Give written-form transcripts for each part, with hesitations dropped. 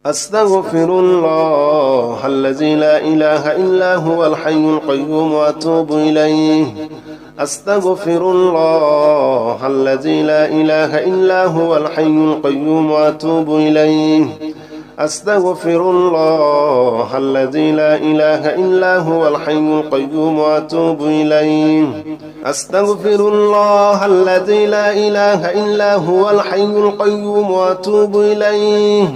أستغفر الله الذي لا إله إلا هو الحي القيوم وأتوب إليه. أستغفر الله الذي لا إله إلا هو الحي القيوم وأتوب إليه. أستغفر الله الذي لا إله إلا هو الحي القيوم وأتوب إليه. أستغفر الله الذي لا إله إلا هو الحي القيوم وأتوب إليه.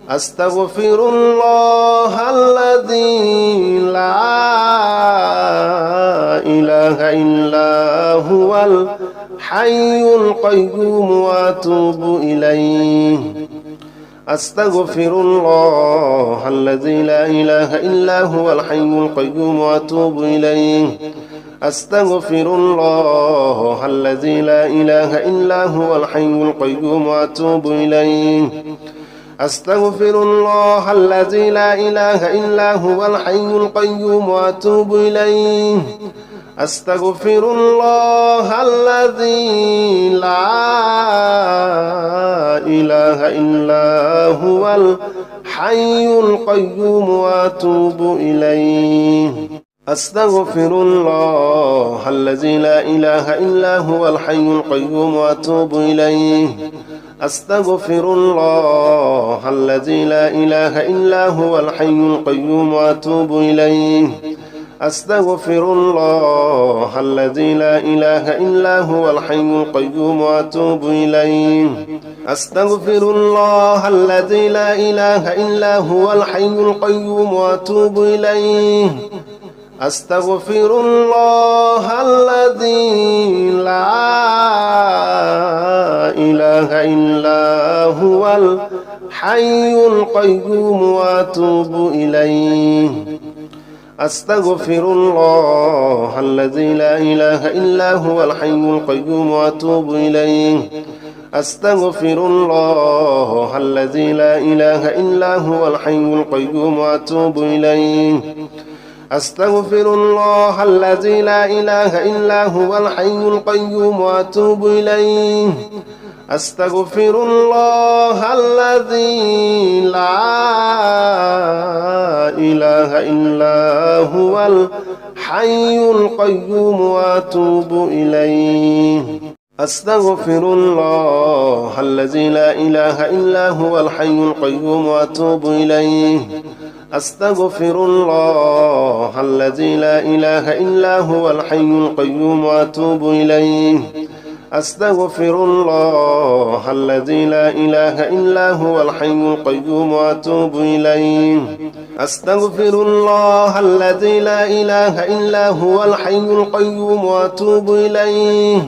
أستغفر الله الذي لا إله إلا هو الحي القيوم وأتوب إليه. أستغفر الله الذي لا إله إلا هو الحي القيوم وأتوب إليه. أستغفر الله الذي لا إله إلا هو الحي القيوم وأتوب إليه. أستغفر الله الذي لا إله إلا هو الحي القيوم وأتوب إليه. أستغفر الله الذي لا إله إلا هو الحي القيوم وأتوب إليه. أستغفر الله الذي لا إله إلا هو الحي القيوم وأتوب إليه. أستغفر الله الذي لا إله إلا هو الحي القيوم وأتوب إليه. أستغفر الله الذي لا إله إلا هو الحي القيوم وأتوب إليه. أستغفر الله الذي لا إله إلا هو الحي القيوم وأتوب إليه. أستغفر الله الذي لا إله إلا هو الحي القيوم وأتوب إليه. أستغفر الله الذي لا إله إلا هو الحي القيوم وأتوب إليه. أستغفر الله الذي لا إله إلا هو الحي القيوم وأتوب إليه. أستغفر الله الذي لا إله إلا هو الحي القيوم وأتوب إليه. أستغفر الله الذي لا إله إلا هو الحي القيوم وأتوب إليه. أستغفر الله الذي لا إله إلا هو الحي القيوم وأتوب إليه. أستغفر الله الذي لا إله إلا هو الحي القيوم وأتوب إليه. أستغفر الله الذي لا إله إلا هو الحي القيوم وأتوب إليه. أستغفر الله الذي لا إله إلا هو الحي القيوم وأتوب إليه.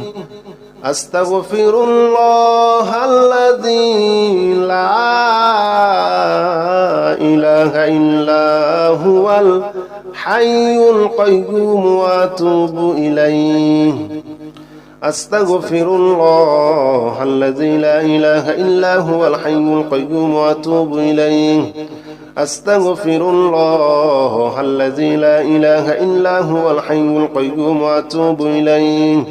أستغفر الله الذي لا إله إلا هو الحي القيوم وأتوب إليه. أستغفر الله الذي لا إله إلا هو الحي القيوم وأتوب إليه. أستغفر الله الذي لا إله إلا هو الحي القيوم وأتوب إليه.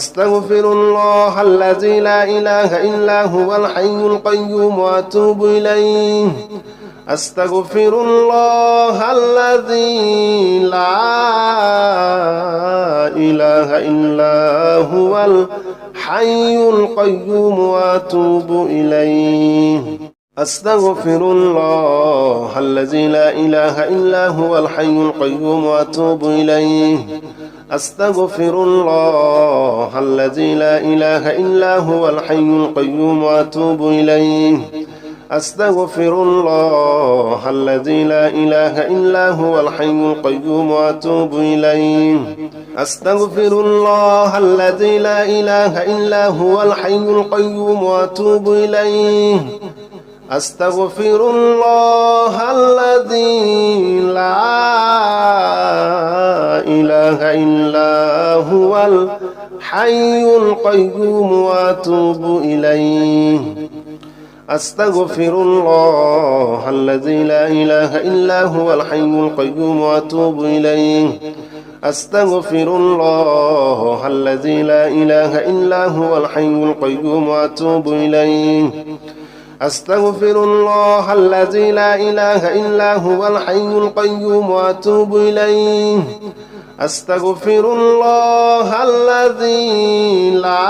أستغفر الله الذي لا إله إلا هو الحي القيوم وأتوب إليه. أستغفر الله الذي لا إله إلا هو الحي القيوم وأتوب إليه. أستغفر الله الذي لا إله إلا هو الحي القيوم وأتوب إليه. أستغفر الله الذي لا إله إلا هو الحي القيوم وأتوب إليه. أستغفر الله الذي لا إله إلا هو الحي القيوم وأتوب إليه. أستغفر الله الذي لا إله إلا هو الحي القيوم وأتوب إليه. أستغفر الله الذي لا إله إلا هو الحي القيوم وأتوب إليه. أستغفر الله الذي لا إله إلا هو الحي القيوم وأتوب إليه. أستغفر الله الذي لا إله إلا هو الحي القيوم وأتوب إليه. أستغفر الله الذي لا إله إلا هو الحي القيوم وأتوب إليه أستغفر الله الذي لا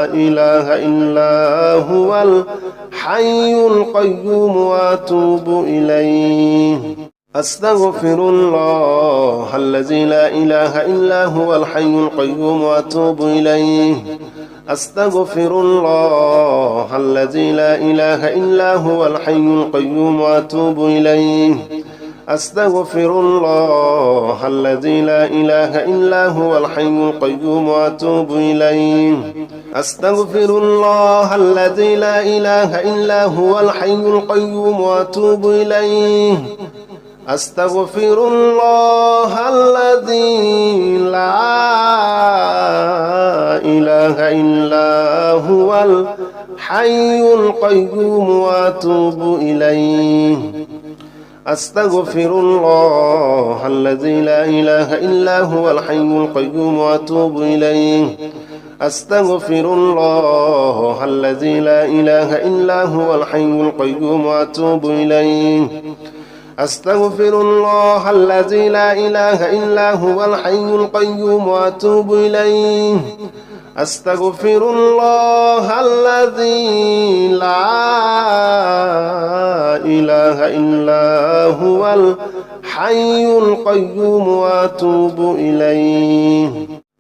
إله إلا هو الحي القيوم وأتوب إليه أستغفر الله الذي لا إله إلا هو الحي القيوم وأتوب إليه أستغفر الله الذي لا إله إلا هو الحي القيوم وأتوب إليه أستغفر الله الذي لا إله إلا هو الحي القيوم وأتوب إليه أستغفر الله الذي لا إله إلا هو الحي القيوم وأتوب إليه أستغفر الله الذي لا إله إلا هو الحي القيوم وأتوب إليه أستغفر الله الذي لا إله إلا هو الحي القيوم وأتوب إليه أستغفر الله الذي لا إله إلا هو الحي القيوم وأتوب إليه أستغفر الله الذي لا إله إلا هو الحي القيوم وأتوب إليه أستغفر الله الذي لا إله إلا هو الحي القيوم وأتوب إليه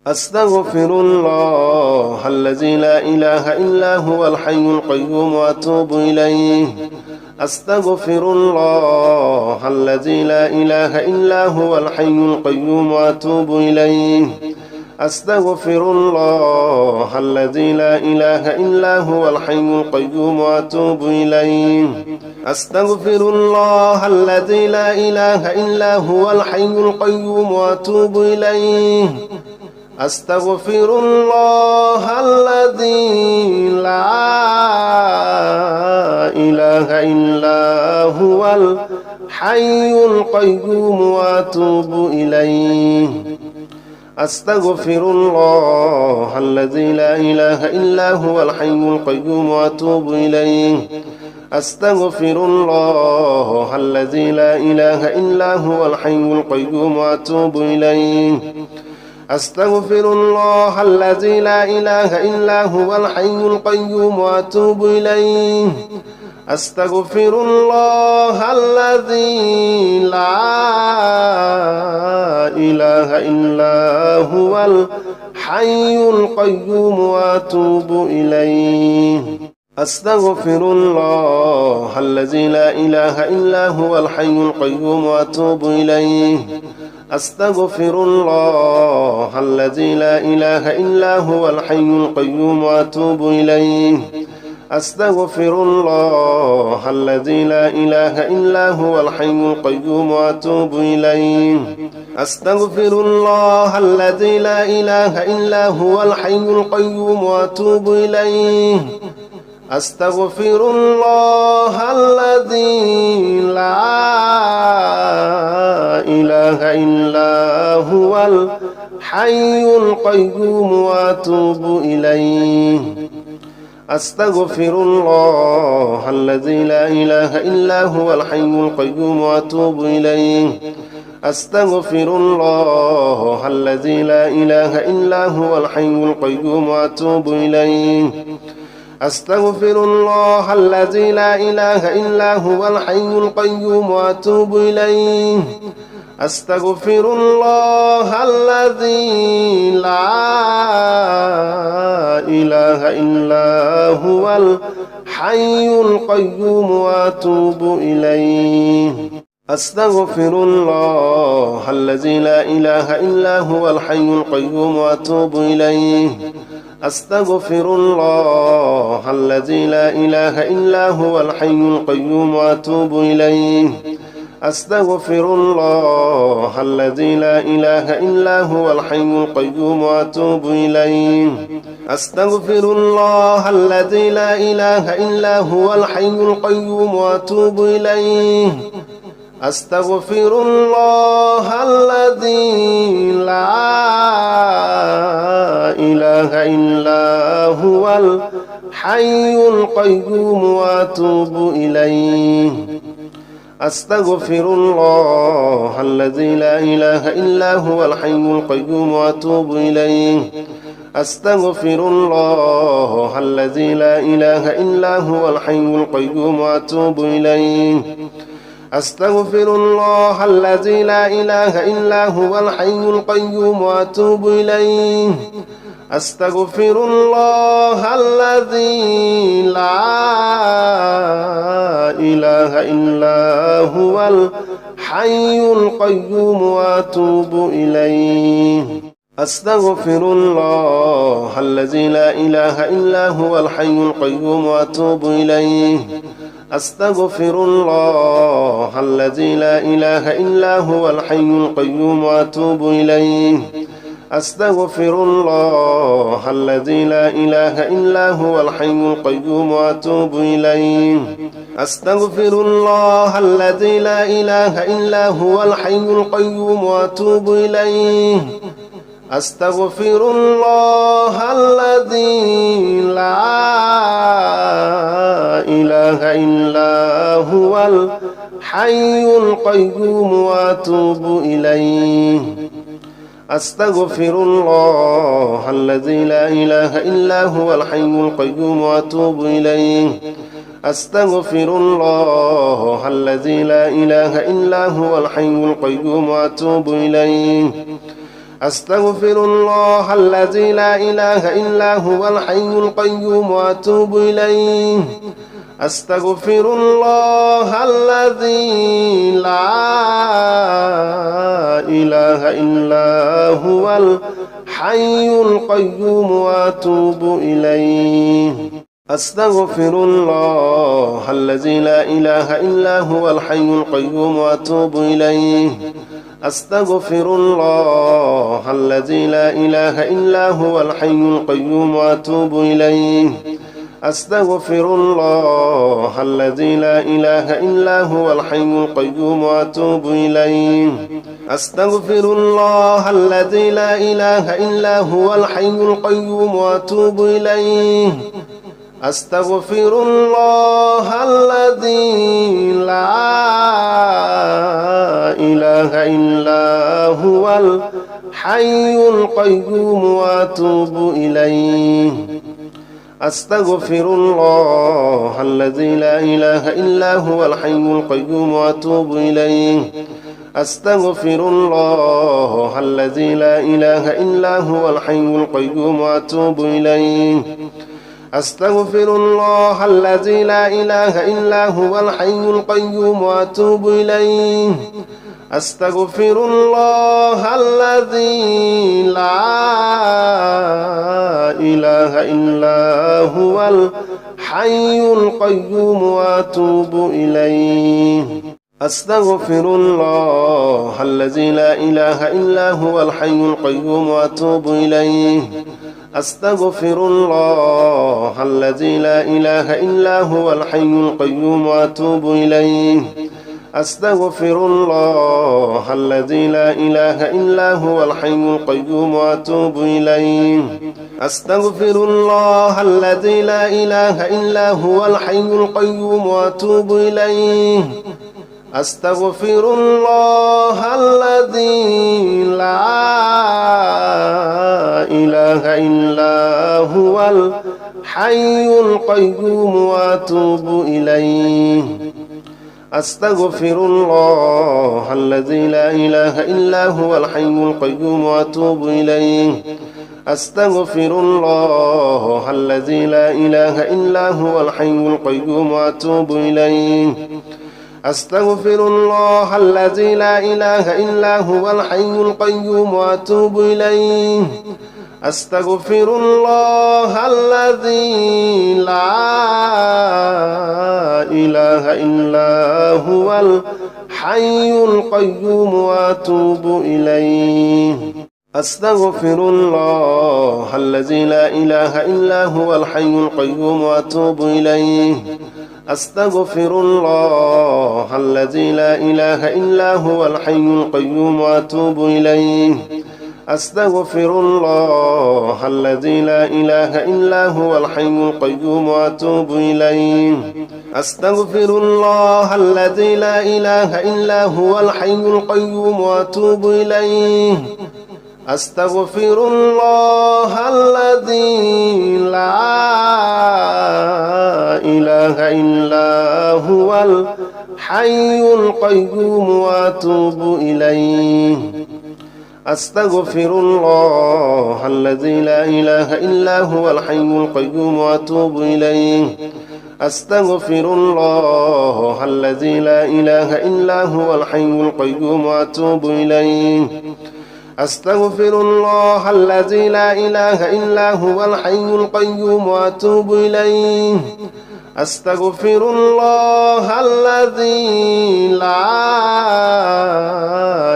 أستغفر الله الذي لا إله إلا هو الحي القيوم وأتوب إليه أستغفر الله الذي لا إله إلا هو الحي القيوم وأتوب إليه أستغفر الله الذي لا إله إلا هو الحي القيوم وأتوب إليه أستغفر الله الذي لا إله إلا هو الحي القيوم وأتوب إليه أستغفر الله الذي لا إله إلا هو الحي القيوم وأتوب إليه أستغفر الله الذي لا إله إلا هو الحي القيوم وأتوب إليه أستغفر الله الذي لا إله إلا هو الحي القيوم وأتوب إليه أستغفر الله الذي لا إله إلا هو الحي القيوم وأتوب إليه أستغفر الله الذي لا إله إلا هو الحي القيوم وأتوب إليه أستغفر الله الذي لا إله إلا هو الحي القيوم وأتوب إليه أستغفر الله الذي لا إله إلا هو الحي القيوم وأتوب إليه أستغفر الله الذي لا إله إلا هو الحي القيوم وأتوب إليه أستغفر الله الذي لا إله إلا هو الحي القيوم وأتوب إليه أستغفر الله الذي لا إله إلا هو الحي القيوم وأتوب إليه أستغفر الله الذي لا إله إلا هو الحي القيوم وأتوب إليه أستغفر الله الذي لا إله إلا هو الحي القيوم وأتوب إليه أستغفر الله الذي لا إله إلا هو الحي القيوم وأتوب إليه أستغفر الله الذي لا إله إلا هو الحي القيوم وأتوب إليه أستغفر الله الذي لا إله إلا هو الحي القيوم وأتوب إليه أستغفر الله الذي لا إله إلا هو الحي القيوم وأتوب إليه أستغفر الله الذي لا إله إلا هو الحي القيوم وأتوب إليه أستغفر الله الذي لا إله إلا هو الحي القيوم وأتوب إليه أستغفر الله الذي لا إله إلا هو الحي القيوم وأتوب إليه أستغفر الله الذي لا إله إلا هو الحي القيوم وأتوب إليه أستغفر الله الذي لا إله إلا هو الحي القيوم وأتوب إليه أستغفر الله الذي لا إله إلا هو الحي القيوم وأتوب إليه أستغفر الله الذي لا إله إلا هو الحي القيوم وأتوب إليه أستغفر الله الذي لا إله إلا هو الحي القيوم وأتوب إليه أستغفر الله الذي لا إله إلا هو الحي القيوم وأتوب إليه أستغفر الله الذي لا إله إلا هو الحي القيوم وأتوب إليه أستغفر الله الذي لا إله إلا هو الحي القيوم وأتوب إليه أستغفر الله الذي لا إله إلا هو الحي القيوم وأتوب إليه أستغفر الله الذي لا إله إلا هو الحي القيوم وأتوب إليه أستغفر الله الذي لا إله إلا هو الحي القيوم وأتوب إليه أستغفر الله الذي لا إله إلا هو الحي القيوم وأتوب إليه أستغفر الله الذي لا إله إلا هو الحي القيوم وأتوب إليه أستغفر الله الذي لا إله إلا هو الحي القيوم وأتوب إليه أستغفر الله الذي لا إله إلا هو الحي القيوم وأتوب إليه أستغفر الله الذي لا إله إلا هو الحي القيوم وأتوب إليه أستغفر الله الذي لا إله إلا هو الحي القيوم وأتوب إليه أستغفر الله الذي لا إله إلا هو الحي القيوم وأتوب إليه أستغفر الله الذي لا إله إلا هو الحي القيوم وأتوب إليه أستغفر الله الذي لا إله إلا هو الحي القيوم وأتوب إليه أستغفر الله الذي لا إله إلا هو الحي القيوم وأتوب إليه أستغفر الله الذي لا إله إلا هو الحي القيوم وأتوب إليه أستغفر الله الذي لا إله إلا هو الحي القيوم وأتوب إليه أستغفر الله الذي لا إله إلا هو الحي القيوم وأتوب إليه أستغفر الله الذي لا إله إلا هو الحي القيوم وأتوب إليه أستغفر الله الذي لا إله إلا هو الحي القيوم وأتوب إليه أستغفر الله الذي لا إله إلا هو الحي القيوم وأتوب إليه أستغفر الله الذي لا إله إلا هو الحي القيوم وأتوب إليه أستغفر الله الذي لا إله إلا هو الحي القيوم وأتوب إليه أستغفر الله الذي لا إله إلا هو الحي القيوم وأتوب إليه أستغفر الله الذي لا إله إلا هو الحي القيوم وأتوب إليه أستغفر الله الذي لا إله إلا هو الحي القيوم وأتوب إليه أستغفر الله الذي لا إله إلا هو الحي القيوم وأتوب إليه أستغفر الله الذي لا إله إلا هو الحي القيوم وأتوب إليه أستغفر الله الذي لا إله إلا هو الحي القيوم وأتوب إليه أستغفر الله الذي لا إله إلا هو الحي القيوم وأتوب إليه أستغفر الله الذي لا إله إلا هو الحي القيوم وأتوب إليه أستغفر الله الذي لا إله إلا هو الحي القيوم وأتوب إليه أستغفر الله الذي لا إله إلا هو الحي القيوم وأتوب إليه أستغفر الله الذي لا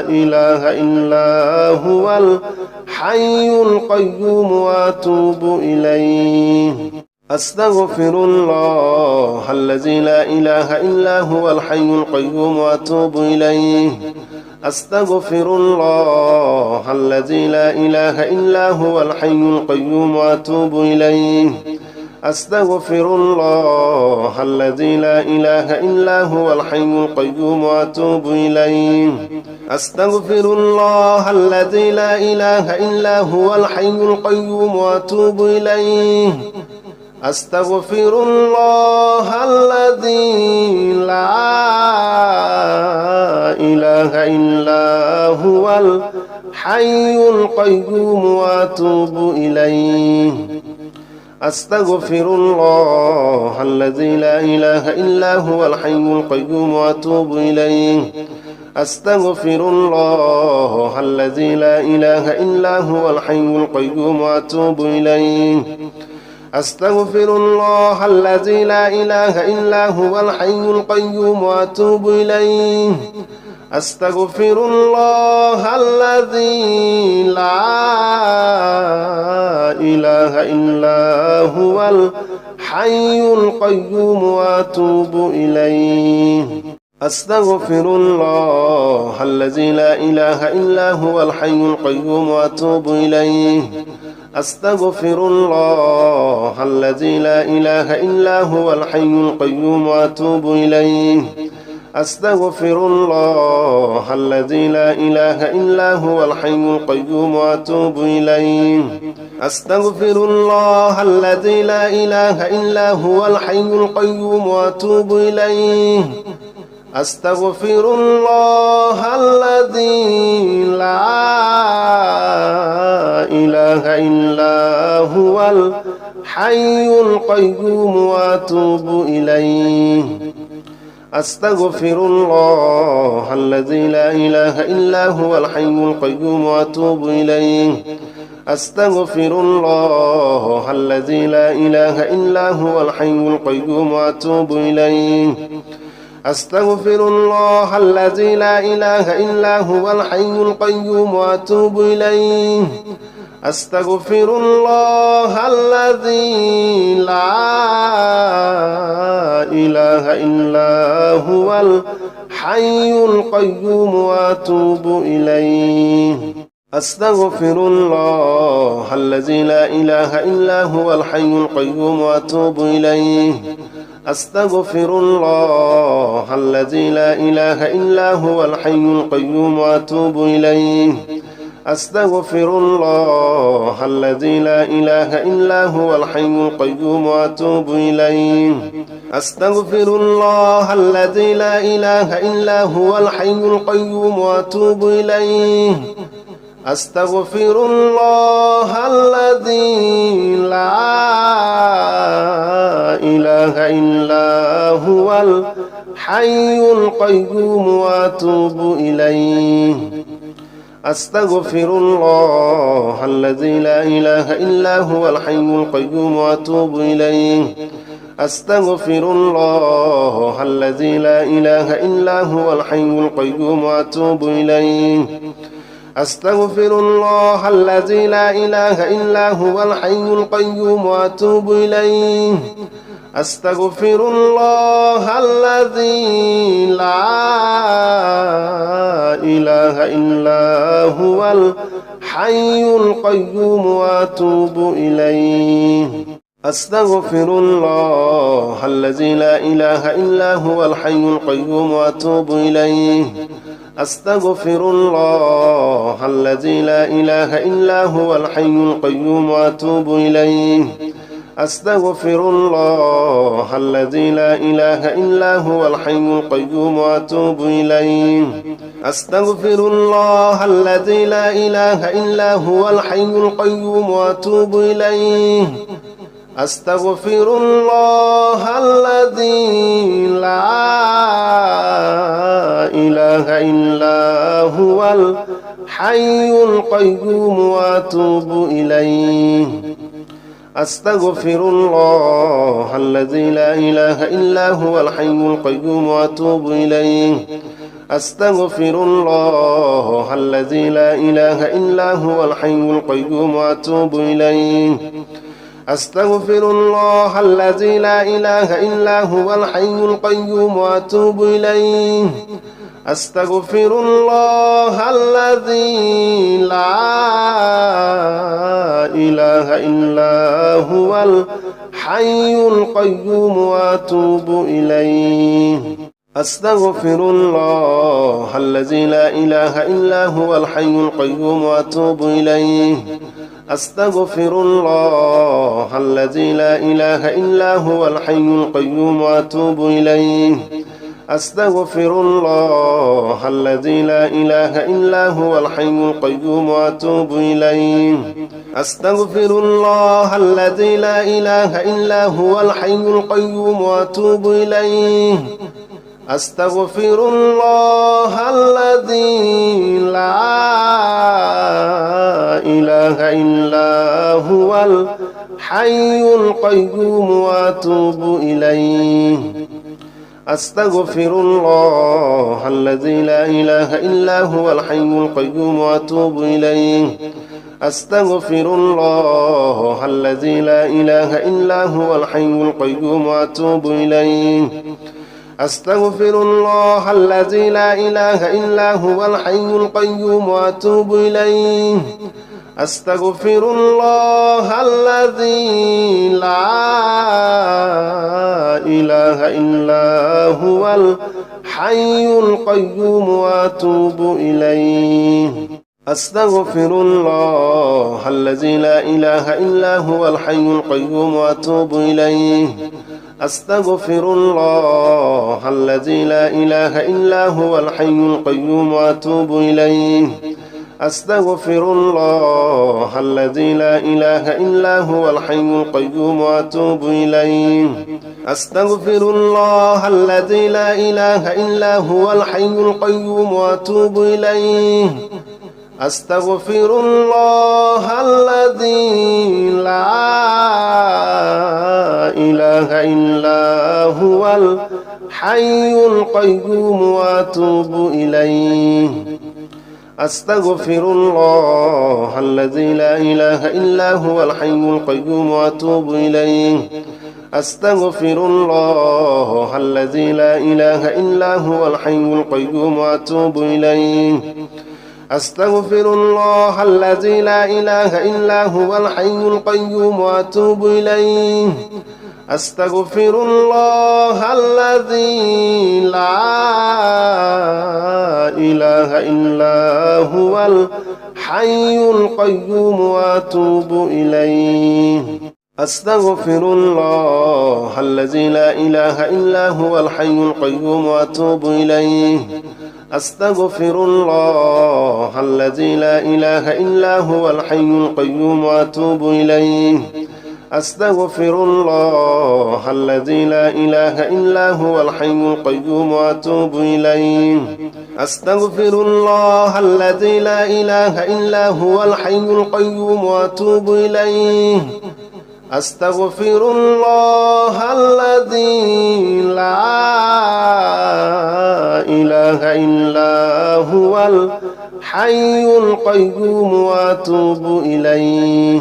إله إلا هو الحي القيوم وأتوب إليه أستغفر الله الذي لا إله إلا هو الحي القيوم وأتوب إليه أستغفر الله الذي لا إله إلا هو الحي القيوم وأتوب إليه أستغفر الله الذي لا إله إلا هو الحي القيوم وأتوب إليه أستغفر الله الذي لا إله إلا هو الحي القيوم وأتوب إليه أستغفر الله الذي لا إله إلا هو الحي القيوم وأتوب إليه أستغفر الله الذي لا إله إلا هو الحي القيوم وأتوب إليه أستغفر الله الذي لا إله إلا هو الحي القيوم وأتوب إليه أستغفر الله الذي لا إله إلا هو الحي القيوم وأتوب إليه أستغفر الله الذي لا إله إلا هو الحي القيوم وأتوب إليه أستغفر الله الذي لا إله إلا هو الحي القيوم وأتوب إليه أستغفر الله الذي لا إله إلا هو الحي القيوم وأتوب إليه أستغفر الله الذي لا إله إلا هو الحي القيوم وأتوب إليه أستغفر الله الذي لا إله إلا هو الحي القيوم وأتوب إليه أستغفر الله الذي لا إله إلا هو الحي القيوم وأتوب إليه أستغفر الله الذي لا إله إلا هو الحي القيوم وأتوب إليه أستغفر الله الذي لا إله إلا هو الحي القيوم وأتوب إليه أستغفر الله الذي لا إله إلا هو الحي القيوم وأتوب إليه أستغفر الله الذي لا إله إلا هو الحي القيوم وأتوب إليه أستغفر الله الذي لا إله إلا هو الحي القيوم وأتوب إليه أستغفر الله الذي لا إله إلا هو الحي القيوم وأتوب إليه أستغفر الله الذي لا إله إلا هو الحي القيوم وأتوب إليه أستغفر الله الذي لا إله إلا هو الحي القيوم وأتوب إليه أستغفر الله الذي لا إله إلا هو الحي القيوم وأتوب إليه أستغفر الله الذي لا إله إلا هو الحي القيوم وأتوب إليه أستغفر الله الذي لا إله إلا هو الحي القيوم وأتوب إليه أستغفر الله الذي لا إله إلا هو الحي القيوم وأتوب إليه أستغفر الله الذي لا إله إلا هو الحي القيوم وأتوب إليه أستغفر الله الذي لا إله إلا هو الحي القيوم وأتوب إليه أستغفر الله الذي لا إله إلا هو الحي القيوم وأتوب إليه أستغفر الله الذي لا إله إلا هو الحي القيوم وأتوب إليه أستغفر الله الذي لا إله إلا هو الحي القيوم وأتوب إليه أستغفر الله الذي لا إله إلا هو الحي القيوم وأتوب إليه أستغفر الله الذي لا إله إلا هو الحي القيوم وأتوب إليه أستغفر الله الذي لا إله إلا هو الحي القيوم وأتوب إليه أستغفر الله الذي لا إله إلا هو الحي القيوم وأتوب إليه أستغفر الله الذي لا إله إلا هو الحي القيوم وأتوب إليه أستغفر الله الذي لا إله إلا هو الحي القيوم وأتوب إليه أستغفر الله الذي لا إله إلا هو الحي القيوم وأتوب إليه أستغفر الله الذي لا إله إلا هو الحي القيوم وأتوب إليه أستغفر الله الذي لا إله إلا هو الحي القيوم وأتوب إليه أستغفر الله الذي لا إله إلا هو الحي القيوم وأتوب إليه أستغفر الله الذي لا إله إلا هو الحي القيوم وأتوب إليه أستغفر الله الذي لا إله إلا هو الحي القيوم وأتوب إليه أستغفر الله الذي لا إله إلا هو الحي القيوم وأتوب إليه أستغفر الله الذي لا إله إلا هو الحي القيوم وأتوب إليه أستغفر الله الذي لا إله إلا هو الحي القيوم وأتوب إليه أستغفر الله الذي لا إله إلا هو الحي القيوم وأتوب إليه أستغفر الله الذي لا إله إلا هو الحي القيوم وأتوب إليه أستغفر الله الذي لا إله إلا هو الحي القيوم وأتوب إليه أستغفر الله الذي لا إله إلا هو الحي القيوم وأتوب إليه أستغفر الله الذي لا إله إلا هو الحي القيوم وأتوب إليه أستغفر الله الذي لا إله إلا هو الحي القيوم وأتوب إليه أستغفر الله الذي لا إله إلا هو الحي القيوم وأتوب إليه أستغفر الله الذي لا إله إلا هو الحي القيوم وأتوب إليه أستغفر الله الذي لا إله إلا هو الحي القيوم وأتوب إليه أستغفر الله الذي لا إله إلا هو الحي القيوم وأتوب إليه أستغفر الله الذي لا إله إلا هو الحي القيوم وأتوب إليه أستغفر الله الذي لا إله إلا هو الحي القيوم وأتوب إليه أستغفر الله الذي لا إله إلا هو الحي القيوم وأتوب إليه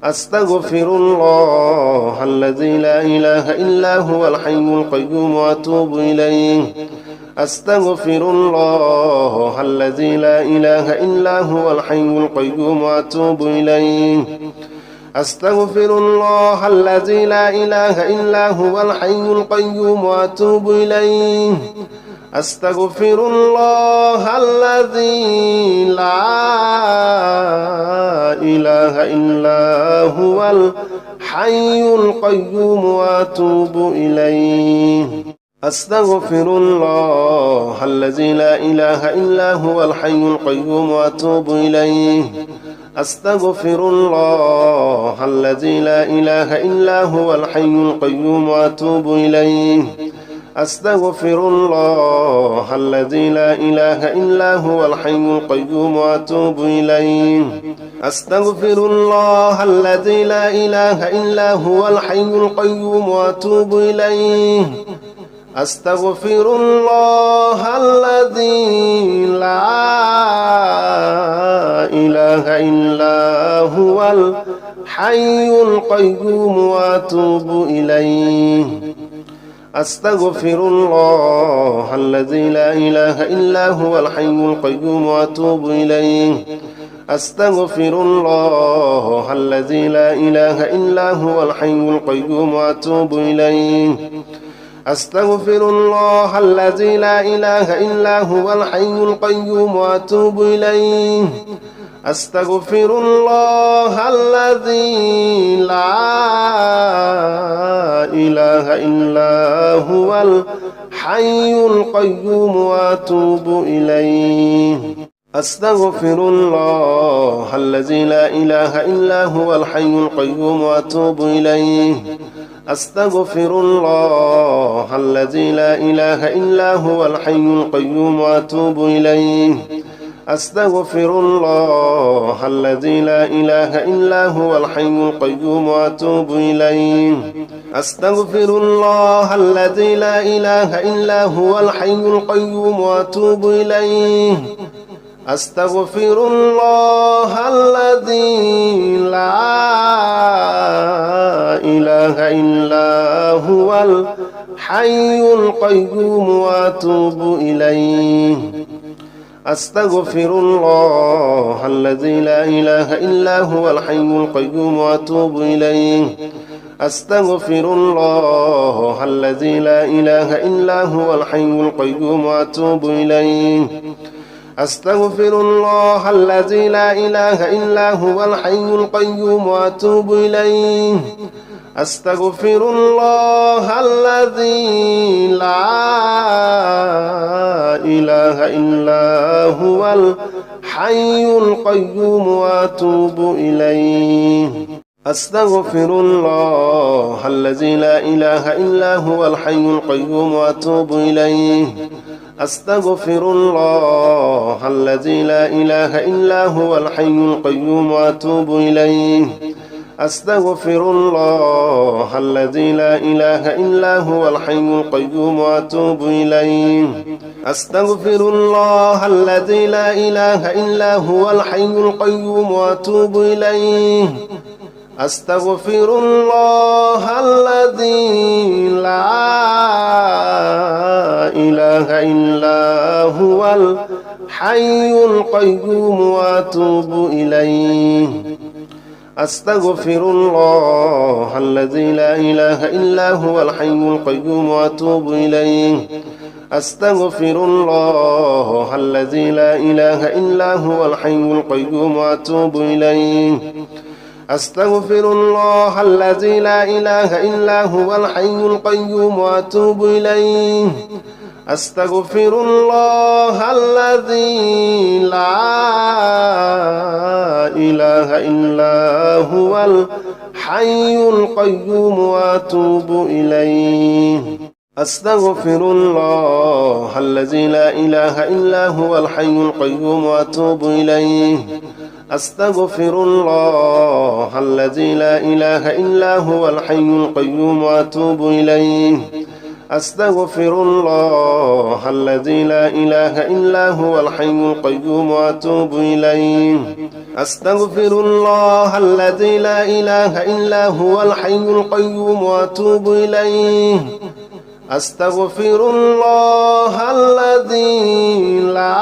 أستغفر الله الذي لا إله إلا هو الحي القيوم وأتوب إليه أستغفر الله الذي لا إله إلا هو الحي القيوم وأتوب إليه أستغفر الله الذي لا إله إلا هو الحي القيوم وأتوب إليه أستغفر الله الذي لا إله إلا هو الحي القيوم وأتوب إليه أستغفر الله الذي لا إله إلا هو الحي القيوم وأتوب إليه أستغفر الله الذي لا إله إلا هو الحي القيوم وأتوب إليه أستغفر الله الذي لا إله إلا هو الحي القيوم وأتوب إليه أستغفر الله الذي لا إله إلا هو الحي القيوم وأتوب إليه أستغفر الله الذي لا إله إلا هو الحي القيوم وأتوب إليه أستغفر الله الذي لا إله إلا هو الحي القيوم وأتوب إليه أستغفر الله الذي لا إله إلا هو الحي القيوم وأتوب إليه أستغفر الله الذي لا إله إلا هو الحي القيوم وأتوب إليه أستغفر الله الذي لا إله إلا هو الحي القيوم وأتوب إليه أستغفر الله الذي لا إله إلا هو الحي القيوم وأتوب إليه أستغفر الله الذي لا إله إلا هو الحي القيوم وأتوب إليه أستغفر الله الذي لا إله إلا هو الحي القيوم وأتوب إليه أستغفر الله الذي لا إله إلا هو الحي القيوم وأتوب إليه أستغفر الله الذي لا إله إلا هو الحي القيوم وأتوب إليه أستغفر الله الذي لا إله إلا هو الحي القيوم وأتوب إليه أستغفر الله الذي لا إله إلا هو الحي القيوم وأتوب إليه أستغفر الله الذي لا إله إلا هو الحي القيوم وأتوب إليه أستغفر الله الذي لا إله إلا هو الحي القيوم وأتوب إليه أستغفر الله الذي لا إله إلا هو الحي القيوم وأتوب إليه أستغفر الله الذي لا إله إلا هو الحي القيوم وأتوب إليه أستغفر الله الذي لا إله إلا هو الحي القيوم وأتوب إليه أستغفر الله الذي لا إله إلا هو الحي القيوم وأتوب إليه أستغفر الله الذي لا إله إلا هو الحي القيوم وأتوب إليه أستغفر الله الذي لا إله إلا هو الحي القيوم وأتوب إليه أستغفر الله الذي لا إله إلا هو الحي القيوم وأتوب إليه أستغفر الله الذي لا إله إلا هو الحي القيوم وأتوب إليه أستغفر الله الذي لا إله إلا هو الحي القيوم وأتوب إليه أستغفر الله الذي لا إله إلا هو الحي القيوم وأتوب إليه أستغفر الله الذي لا إله إلا هو الحي القيوم وأتوب إليه أستغفر الله الذي لا إله إلا هو الحي القيوم وأتوب إليه أستغفر الله الذي لا إله إلا هو الحي القيوم وأتوب إليه أستغفر الله الذي لا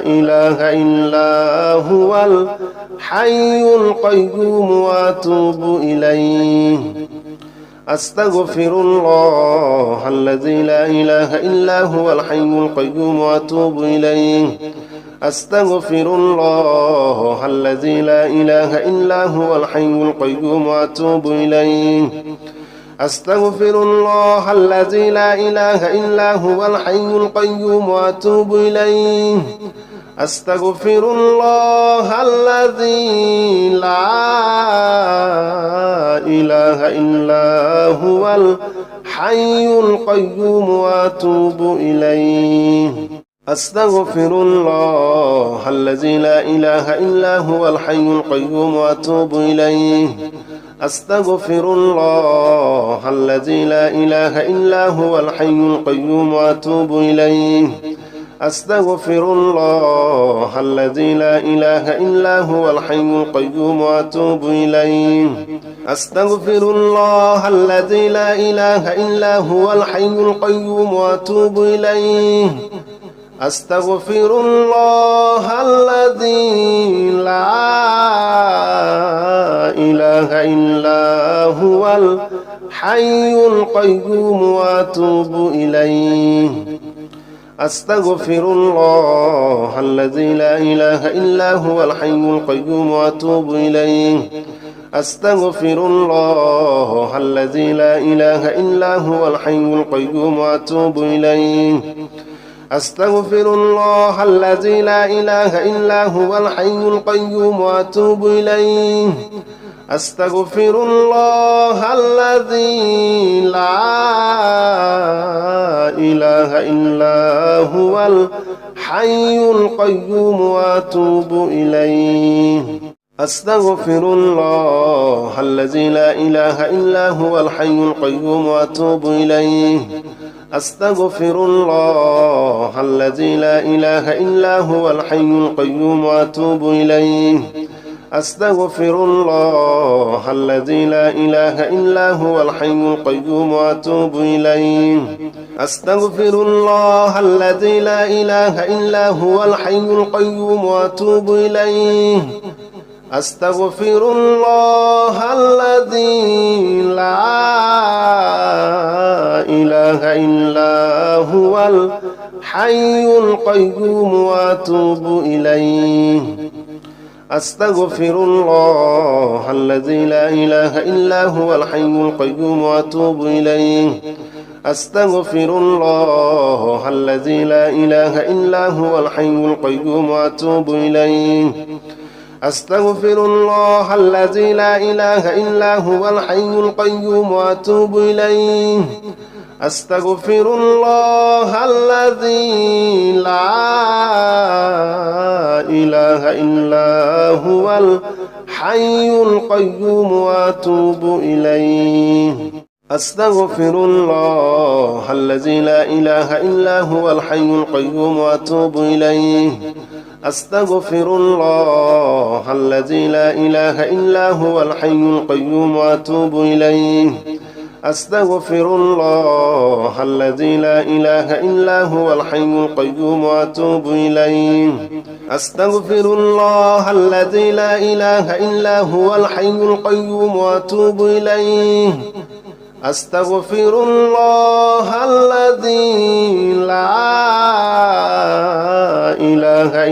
إله إلا هو الحي القيوم وأتوب إليه أستغفر الله الذي لا إله إلا هو الحي القيوم وأتوب إليه أستغفر الله الذي لا إله إلا هو الحي القيوم وأتوب إليه أستغفر الله الذي لا إله إلا هو الحي القيوم وأتوب إليه أستغفر الله الذي لا إله إلا هو الحي القيوم وأتوب إليه أستغفر الله الذي لا إله إلا هو الحي القيوم وأتوب إليه أستغفر الله الذي لا إله إلا هو الحي القيوم وأتوب إليه أستغفر الله الذي لا إله إلا هو الحي القيوم وأتوب إليه أستغفر الله الذي لا إله إلا هو الحي القيوم وأتوب إليه أستغفر الله الذي لا إله إلا هو الحي القيوم وأتوب إليه أستغفر الله الذي لا إله إلا هو الحي القيوم وأتوب إليه أستغفر الله الذي لا إله إلا هو الحي القيوم وأتوب إليه أستغفر الله الذي لا إله إلا هو الحي القيوم وأتوب إليه أستغفر الله الذي لا إله إلا هو الحي القيوم وأتوب إليه أستغفر الله الذي لا إله إلا هو الحي القيوم وأتوب إليه أستغفر الله الذي لا إله إلا هو الحي القيوم وأتوب إليه أستغفر الله الذي لا إله إلا هو الحي القيوم وأتوب إليه أستغفر الله الذي لا إله إلا هو الحي القيوم وأتوب إليه أستغفر الله الذي لا إله إلا هو الحي القيوم وأتوب إليه أستغفر الله الذي لا إله إلا هو الحي القيوم وأتوب إليه أستغفر الله الذي لا إله إلا هو الحي القيوم وأتوب إليه أستغفر الله الذي لا إله إلا هو الحي القيوم وأتوب إليه أستغفر الله الذي لا إله إلا هو الحي القيوم وأتوب إليه أستغفر الله الذي لا إله إلا هو الحي القيوم وأتوب إليه أستغفر الله الذي لا إله إلا هو الحي القيوم وأتوب إليه أستغفر الله الذي لا إله إلا هو الحي القيوم وأتوب إليه أستغفر الله الذي لا إله إلا هو الحي القيوم وأتوب إليه أستغفر الله الذي لا إله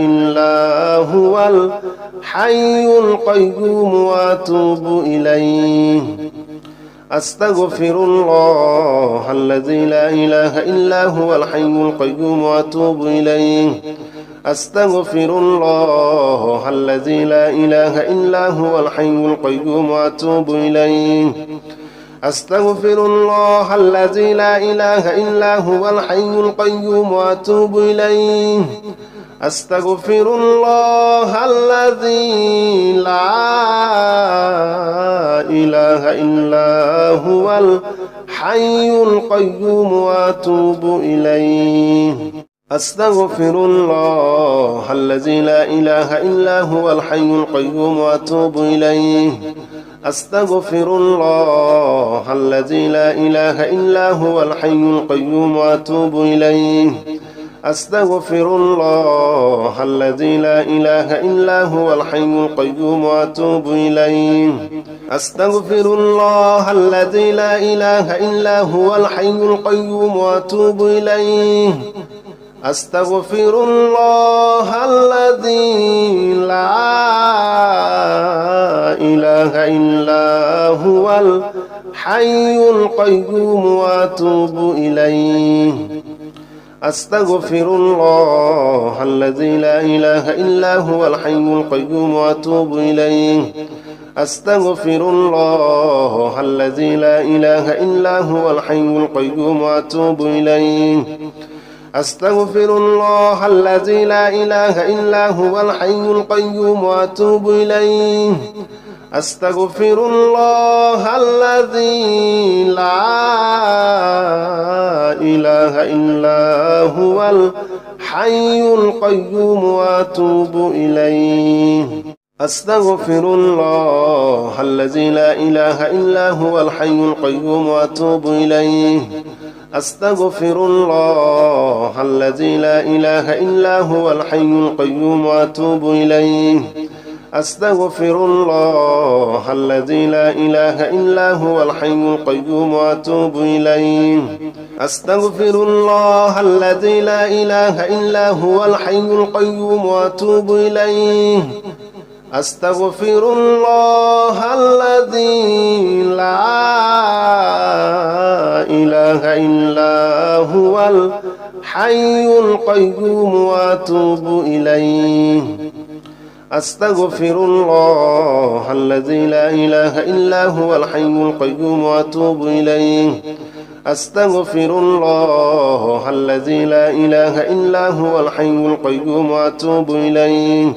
إلا هو الحي القيوم وأتوب إليه أستغفر الله الذي لا إله إلا هو الحي القيوم وأتوب إليه أستغفر الله الذي لا إله إلا هو الحي القيوم وأتوب إليه أستغفر الله الذي لا إله إلا هو الحي القيوم وأتوب إليه أستغفر الله الذي لا إله إلا هو الحي القيوم وأتوب إليه أستغفر الله الذي لا إله إلا هو الحي القيوم وأتوب إليه أستغفر الله الذي لا إله إلا هو الحي القيوم وأتوب إليه أستغفر الله الذي لا إله إلا هو الحي القيوم وأتوب إليه أستغفر الله الذي لا إله إلا هو الحي القيوم وأتوب إليه أستغفر الله الذي لا إله إلا هو الحي القيوم وأتوب إليه أستغفر الله الذي لا إله إلا هو الحي القيوم وأتوب إليه أستغفر الله الذي لا إله إلا هو الحي القيوم وأتوب إليه أستغفر الله الذي لا إله إلا هو الحي القيوم وأتوب إليه أستغفر الله الذي لا إله إلا هو الحي القيوم وأتوب إليه أستغفر الله الذي لا إله إلا هو الحي القيوم وأتوب إليه أستغفر الله الذي لا إله إلا هو الحي القيوم وأتوب إليه أستغفر الله الذي لا إله إلا هو الحي القيوم وأتوب إليه أستغفر الله الذي لا إله إلا هو الحي القيوم وأتوب إليه أستغفر الله الذي لا إله إلا هو الحي القيوم وأتوب إليه أستغفر الله الذي لا إله إلا هو الحي القيوم وأتوب إليه أستغفر الله الذي لا إله إلا هو الحي القيوم وأتوب إليه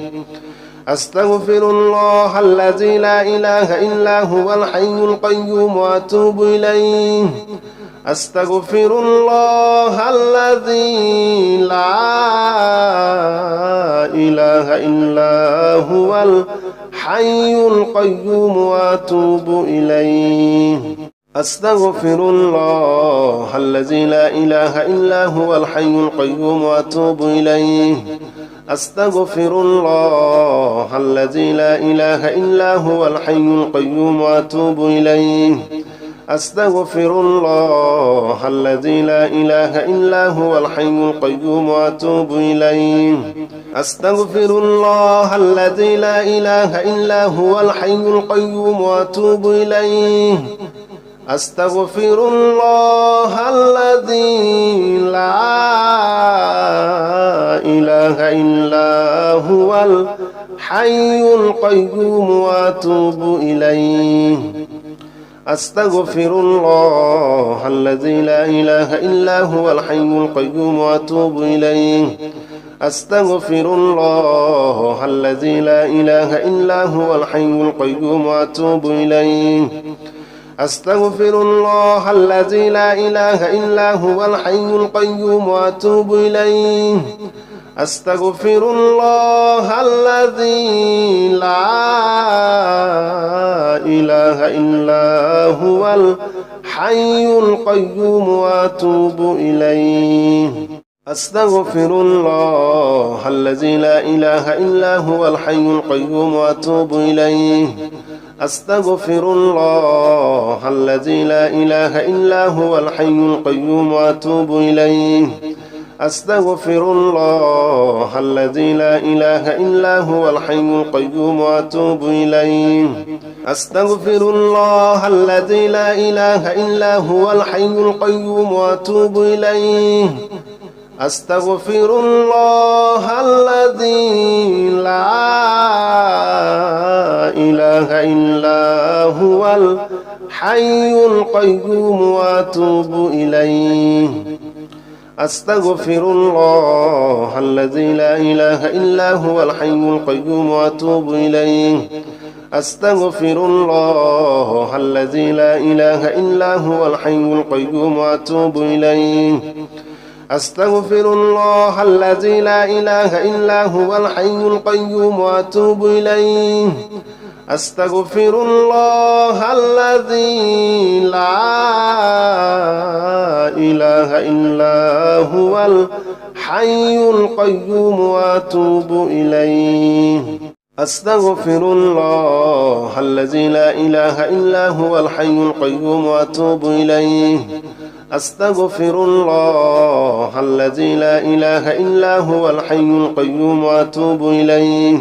أستغفر الله الذي لا إله إلا هو الحي القيوم وأتوب إليه أستغفر الله الذي لا إله إلا هو الحي القيوم وأتوب إليه أستغفر الله الذي لا إله إلا هو الحي القيوم وأتوب إليه أستغفر الله الذي لا إله إلا هو الحي القيوم وأتوب إليه أستغفر الله الذي لا إله إلا هو الحي القيوم وأتوب إليه أستغفر الله الذي لا إله إلا هو الحي القيوم وأتوب إليه أستغفر الله الذي لا إله إلا هو الحي القيوم وأتوب إليه أستغفر الله الذي لا إله إلا هو الحي القيوم وأتوب إليه أستغفر الله الذي لا إله إلا هو الحي القيوم وأتوب إليه أستغفر الله الذي لا إله إلا هو الحي القيوم وأتوب إليه أستغفر الله الذي لا إله إلا هو الحي القيوم وأتوب إليه أستغفر الله الذي لا إله إلا هو الحي القيوم وأتوب إليه أستغفر الله الذي لا إله إلا هو الحي القيوم وأتوب إليه أستغفر الله الذي لا إله إلا هو الحي القيوم وأتوب إليه أستغفر الله الذي لا إله إلا هو الحي القيوم وأتوب إليه أستغفر الله الذي لا إله إلا هو الحي القيوم وأتوب إليه أستغفر الله الذي لا إله إلا هو الحي القيوم وأتوب إليه أستغفر الله الذي لا إله إلا هو الحي القيوم وأتوب إليه أستغفر الله الذي لا إله إلا هو الحي القيوم وأتوب إليه أستغفر الله الذي لا إله إلا هو الحي القيوم وأتوب إليه أستغفر الله الذي لا إله إلا هو الحي القيوم وأتوب إليه أستغفر الله الذي لا إله إلا هو الحي القيوم وأتوب إليه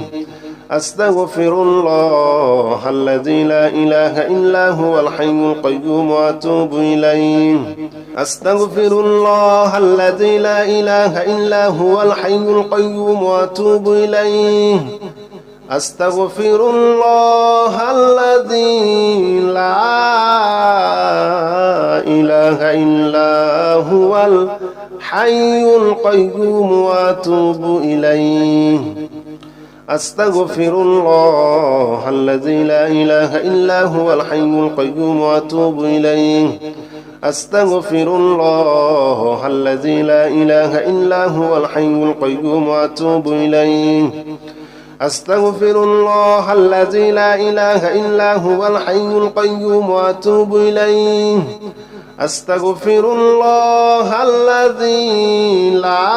أستغفر الله الذي لا إله إلا هو الحي القيوم وأتوب إليه أستغفر الله الذي لا إله إلا هو الحي القيوم وأتوب إليه أستغفر الله الذي لا إله إلا هو الحي القيوم وأتوب إليه أستغفر الله الذي لا إله إلا هو الحي القيوم وأتوب إليه أستغفر الله الذي لا إله إلا هو الحي القيوم وأتوب إليه أستغفر الله الذي لا إله إلا هو الحي القيوم وأتوب إليه أستغفر الله الذي لا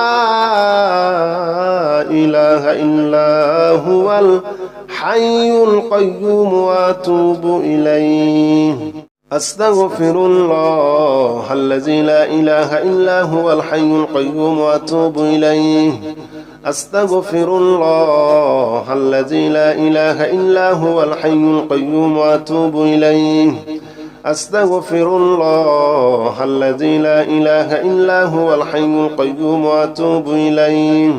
إله إلا هو الحي القيوم وأتوب إليه أستغفر الله الذي لا إله إلا هو الحي القيوم وأتوب إليه أستغفر الله الذي لا إله إلا هو الحي القيوم وأتوب إليه أستغفر الله الذي لا إله إلا هو الحي القيوم وأتوب إليه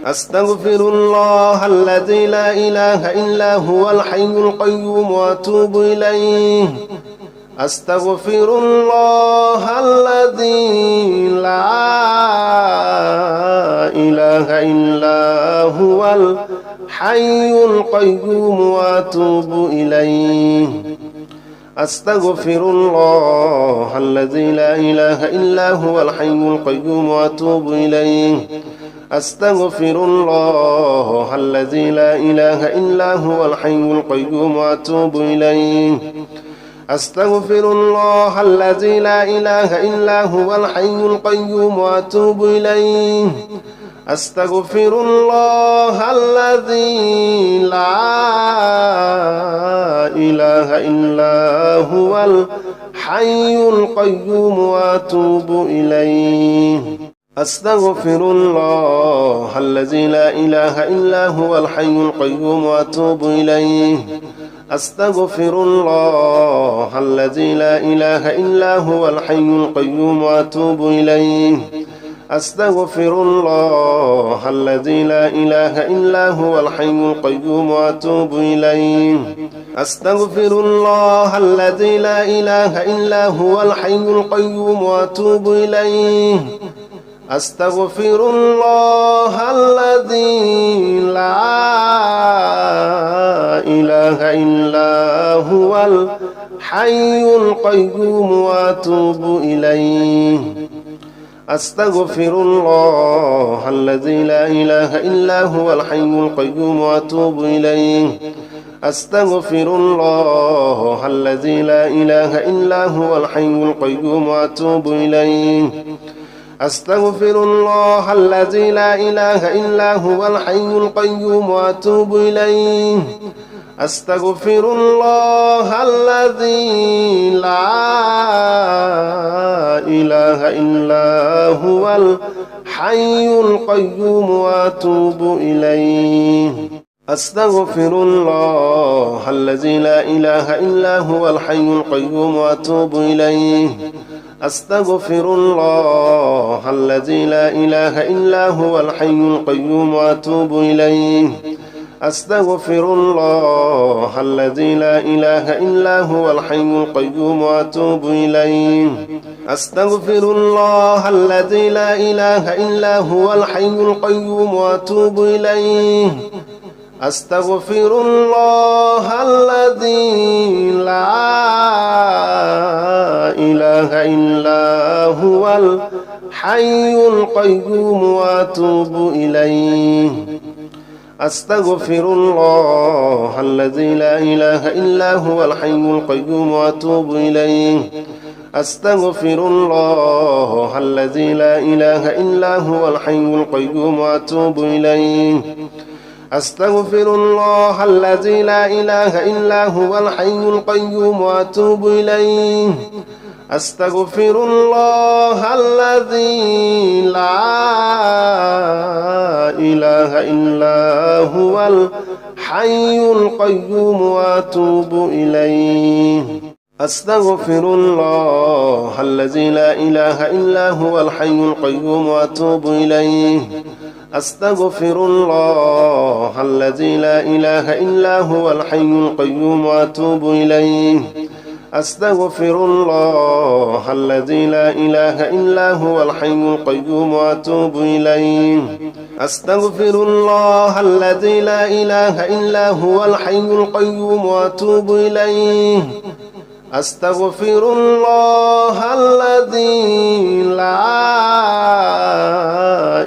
أستغفر الله الذي لا إله إلا هو الحي القيوم وأتوب إليه أستغفر الله الذي لا إله إلا هو الحي القيوم وأتوب إليه أستغفر الله الذي لا إله إلا هو الحي القيوم وأتوب إليه أستغفر الله الذي لا إله إلا هو الحي القيوم وأتوب إليه أستغفر الله الذي لا إله إلا هو الحي القيوم وأتوب إليه أستغفر الله الذي لا إله إلا هو الحي القيوم وأتوب إليه أستغفر الله الذي لا إله إلا هو الحي القيوم وأتوب إليه أستغفر الله الذي لا إله إلا هو الحي القيوم وأتوب إليه أستغفر الله الذي لا إله إلا هو الحي القيوم وأتوب إليه أستغفر الله الذي لا إله إلا هو الحي القيوم وأتوب إليه أستغفر الله الذي لا إله إلا هو الحي القيوم وأتوب إليه أستغفر الله الذي لا إله إلا هو الحي القيوم وأتوب إليه أستغفر الله الذي لا إله إلا هو الحي القيوم وأتوب إليه أستغفر الله الذي لا إله إلا هو الحي القيوم وأتوب إليه أستغفر الله الذي لا إله إلا هو الحي القيوم وأتوب إليه أستغفر الله الذي لا إله إلا هو الحي القيوم وأتوب إليه أستغفر الله الذي لا إله إلا هو الحي القيوم وأتوب إليه أستغفر الله الذي لا إله إلا هو الحي القيوم وأتوب إليه أستغفر الله الذي لا إله إلا هو الحي القيوم وأتوب إليه أستغفر الله الذي لا إله إلا هو الحي القيوم وأتوب إليه أستغفر الله الذي لا إله إلا هو الحي القيوم وأتوب إليه أستغفر الله الذي لا إله إلا هو الحي القيوم وأتوب إليه أستغفر الله الذي لا إله إلا هو الحي القيوم وأتوب إليه أستغفر الله الذي لا إله إلا هو الحي القيوم وأتوب إليه أستغفر الله الذي لا إله إلا هو الحي القيوم وأتوب إليه أستغفر الله الذي لا إله إلا هو الحي القيوم وأتوب إليه أستغفر الله الذي لا إله إلا هو الحي القيوم وأتوب إليه أستغفر الله الذي لا إله إلا هو الحي القيوم وأتوب إليه أستغفر الله الذي لا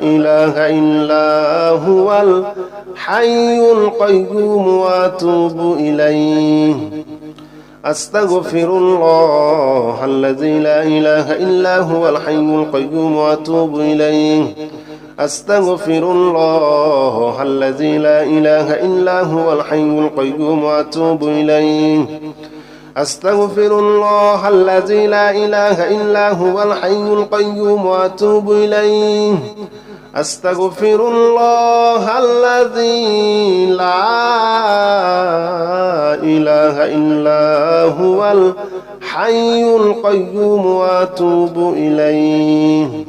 إله إلا هو الحي القيوم وأتوب إليه أستغفر الله الذي لا إله إلا هو الحي القيوم وأتوب إليه أستغفر الله الذي لا إله إلا هو الحي القيوم وأتوب إليه أستغفر الله الذي لا إله إلا هو الحي القيوم وأتوب إليه أستغفر الله الذي لا إله إلا هو الحي القيوم وأتوب إليه